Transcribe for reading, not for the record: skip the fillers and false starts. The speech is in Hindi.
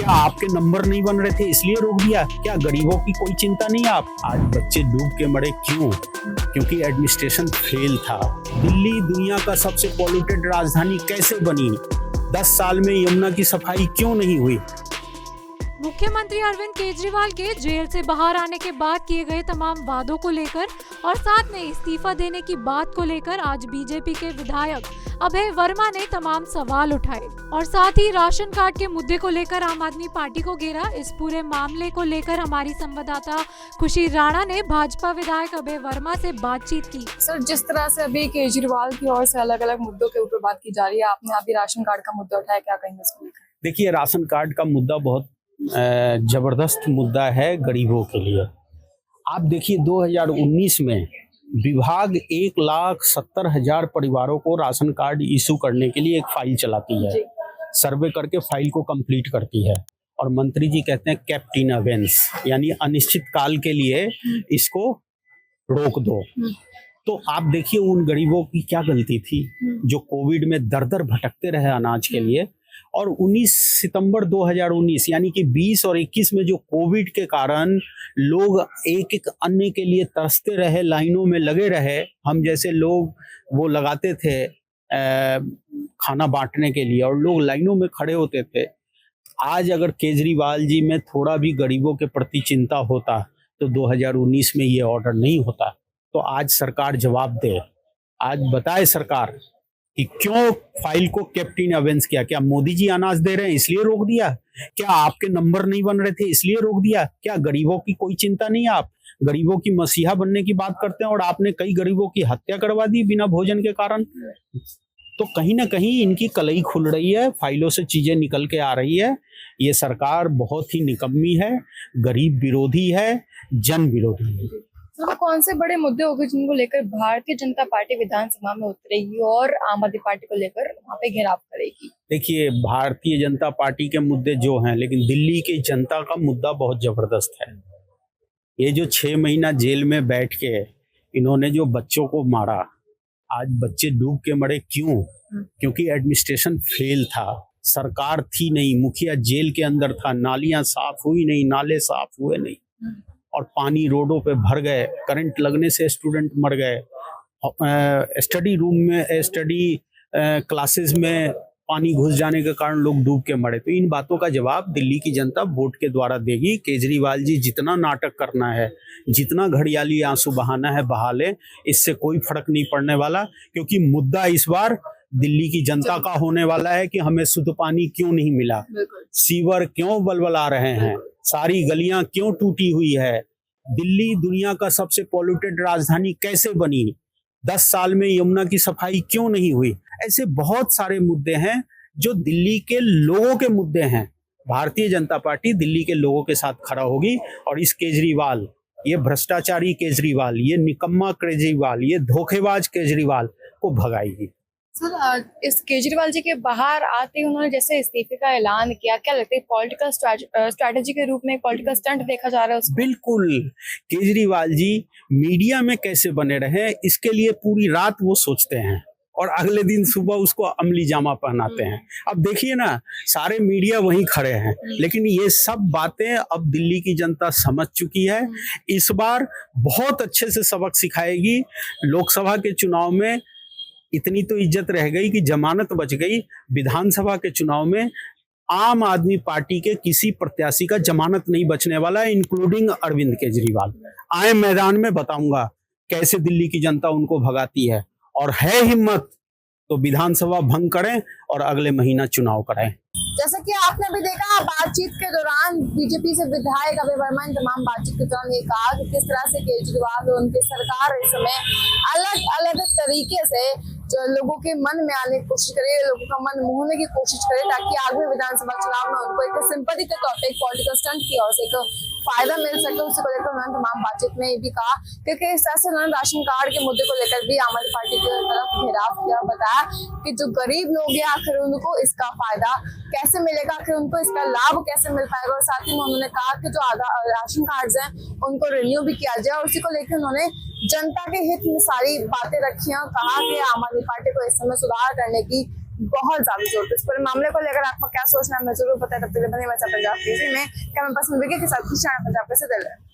क्या आपके नंबर नहीं बन रहे थे इसलिए रोक दिया? क्या गरीबों की कोई चिंता नहीं? आप आज बच्चे डूब के मरे क्यों? क्योंकि एडमिनिस्ट्रेशन फेल था। दिल्ली दुनिया का सबसे पॉल्यूटेड राजधानी कैसे बनी? 10 साल में यमुना की सफाई क्यों नहीं हुई? मुख्यमंत्री अरविंद केजरीवाल के जेल से बाहर आने के बाद किए गए तमाम वादों को लेकर और साथ में इस्तीफा देने की बात को लेकर आज बीजेपी के विधायक अभय वर्मा ने तमाम सवाल उठाए और साथ ही राशन कार्ड के मुद्दे को लेकर आम आदमी पार्टी को घेरा। इस पूरे मामले को लेकर हमारी संवाददाता खुशी राणा ने भाजपा विधायक अभय वर्मा से बातचीत की। सर, जिस तरह से अभी केजरीवाल की ओर से अलग अलग मुद्दों के ऊपर बात की जा रही है, आपने अभी राशन कार्ड का मुद्दा उठाया, क्या कहेंगे इसको लेकर? देखिए, राशन कार्ड का मुद्दा बहुत जबरदस्त मुद्दा है गरीबों के लिए। आप देखिए 2019 में विभाग 1,70,000 परिवारों को राशन कार्ड इशू करने के लिए एक फाइल चलाती है, सर्वे करके फाइल को कंप्लीट करती है और मंत्री जी कहते हैं केप्ट इन अबेंस, यानी अनिश्चित काल के लिए इसको रोक दो। तो आप देखिए उन गरीबों की क्या गलती थी जो कोविड में दर दर भटकते रहे अनाज के लिए। और 19 सितंबर 2019 यानी कि 20 और 21 में जो कोविड के कारण लोग एक एक अन्न के लिए तरसते रहे, लाइनों में लगे रहे, हम जैसे लोग वो लगाते थे खाना बांटने के लिए और लोग लाइनों में खड़े होते थे। आज अगर केजरीवाल जी में थोड़ा भी गरीबों के प्रति चिंता होता तो 2019 में ये ऑर्डर नहीं होता। तो आज सरकार जवाब दे, आज बताए सरकार कि क्यों फाइल को केप्ट इन अबेंस किया। क्या मोदी जी अनाज दे रहे हैं इसलिए रोक दिया? क्या आपके नंबर नहीं बन रहे थे इसलिए रोक दिया? क्या गरीबों की कोई चिंता नहीं? आप गरीबों की मसीहा बनने की बात करते हैं और आपने कई गरीबों की हत्या करवा दी बिना भोजन के कारण। तो कहीं ना कहीं इनकी कलई खुल रही है, फाइलों से चीजें निकल के आ रही है। ये सरकार बहुत ही निकम्मी है, गरीब विरोधी है, जन विरोधी है। तो कौन से बड़े मुद्दे होंगे जिनको लेकर भारतीय जनता पार्टी विधानसभा में उतरेगी और आम आदमी पार्टी को लेकर वहाँ पे घेराव करेगी? देखिए, भारतीय जनता पार्टी के मुद्दे जो हैं, लेकिन दिल्ली की जनता का मुद्दा बहुत जबरदस्त है। ये जो 6 महीना जेल में बैठ के इन्होंने जो बच्चों को मारा, आज बच्चे डूब के मरे क्यों? क्योंकि एडमिनिस्ट्रेशन फेल था, सरकार थी नहीं, मुखिया जेल के अंदर था, नालियां साफ हुई नहीं, नाले साफ हुए नहीं और पानी रोडों पे भर गए, करंट लगने से स्टूडेंट मर गए, स्टडी रूम में स्टडी क्लासेस में पानी घुस जाने के कारण लोग डूब के मरे। तो इन बातों का जवाब दिल्ली की जनता वोट के द्वारा देगी। केजरीवाल जी जितना नाटक करना है, जितना घड़ियाली आंसू बहाना है बहा ले, इससे कोई फर्क नहीं पड़ने वाला, क्योंकि मुद्दा इस बार दिल्ली की जनता का होने वाला है कि हमें शुद्ध पानी क्यों नहीं मिला, सीवर क्यों बलबला रहे हैं, सारी गलियां क्यों टूटी हुई है, दिल्ली दुनिया का सबसे पॉल्यूटेड राजधानी कैसे बनी, 10 साल में यमुना की सफाई क्यों नहीं हुई। ऐसे बहुत सारे मुद्दे हैं जो दिल्ली के लोगों के मुद्दे हैं। भारतीय जनता पार्टी दिल्ली के लोगों के साथ खड़ा होगी और इस केजरीवाल, ये भ्रष्टाचारी केजरीवाल, ये निकम्मा केजरीवाल, ये धोखेबाज केजरीवाल को भगाएगी। सर, इस केजरीवाल जी के बाहर आते ही उन्होंने जैसे इस्तीफे का ऐलान किया, क्या लगता है पॉलिटिकल स्ट्रैटेजी के रूप में पॉलिटिकल स्टंट देखा जा रहा है उसको? बिल्कुल, केजरीवाल जी मीडिया में कैसे बने रहे इसके लिए पूरी रात वो सोचते हैं और अगले दिन सुबह उसको अमली जामा पहनाते हैं। अब देखिए ना, सारे मीडिया वहीं खड़े हैं, लेकिन ये सब बातें अब दिल्ली की जनता समझ चुकी है। इस बार बहुत अच्छे से सबक सिखाएगी। लोकसभा के चुनाव में इतनी तो इज्जत रह गई कि जमानत बच गई, विधानसभा के चुनाव में आम आदमी पार्टी के किसी प्रत्याशी का जमानत नहीं बचने वाला है, इंक्लूडिंग अरविंद केजरीवाल। आए मैदान में बताऊंगा कैसे दिल्ली की जनता उनको भगाती है, और है हिम्मत तो विधानसभा भंग करें और अगले महीना चुनाव करें। जैसा कि आपने भी देखा, बातचीत के दौरान बीजेपी से विधायक अभय वर्मा ने तमाम बातचीत के दौरान ये कहा कि किस तरह से केजरीवाल और उनकी सरकार इस समय अलग अलग तरीके से जो लोगों के मन में आने की कोशिश करे, लोगों का मन मोहने की कोशिश करे, ताकि आगामी विधानसभा चुनाव में उनको एक सिंपैथी के तौर पर पॉलिटिकल स्टंट की ओर से एक फायदा मिल सके। उसी को लेकर उन्होंने तमाम बातचीत में ये भी कहा, क्योंकि इस तरह से उन्होंने राशन कार्ड के मुद्दे को लेकर भी आम आदमी पार्टी की तरफ घेराव किया, बताया कि जो गरीब लोग हैं आखिर उनको इसका फायदा कैसे मिलेगा, आखिर उनको इसका लाभ कैसे मिल पाएगा। और साथ ही में उन्होंने कहा कि जो राशन कार्ड हैं उनको रिन्यू भी किया जाए, और उसी को लेकर उन्होंने जनता के हित में सारी बातें रखी और कहा कि आम आदमी पार्टी को इस समय सुधार करने की बहुत ज्यादा जोर। इस पूरे मामले को लेकर आपका क्या सोचना है हमें जरूर बताएं। तब तक बने पंजाब टीवी में कैमरा पर्सन विकी के साथ खुशियां पंजाब से दिल है।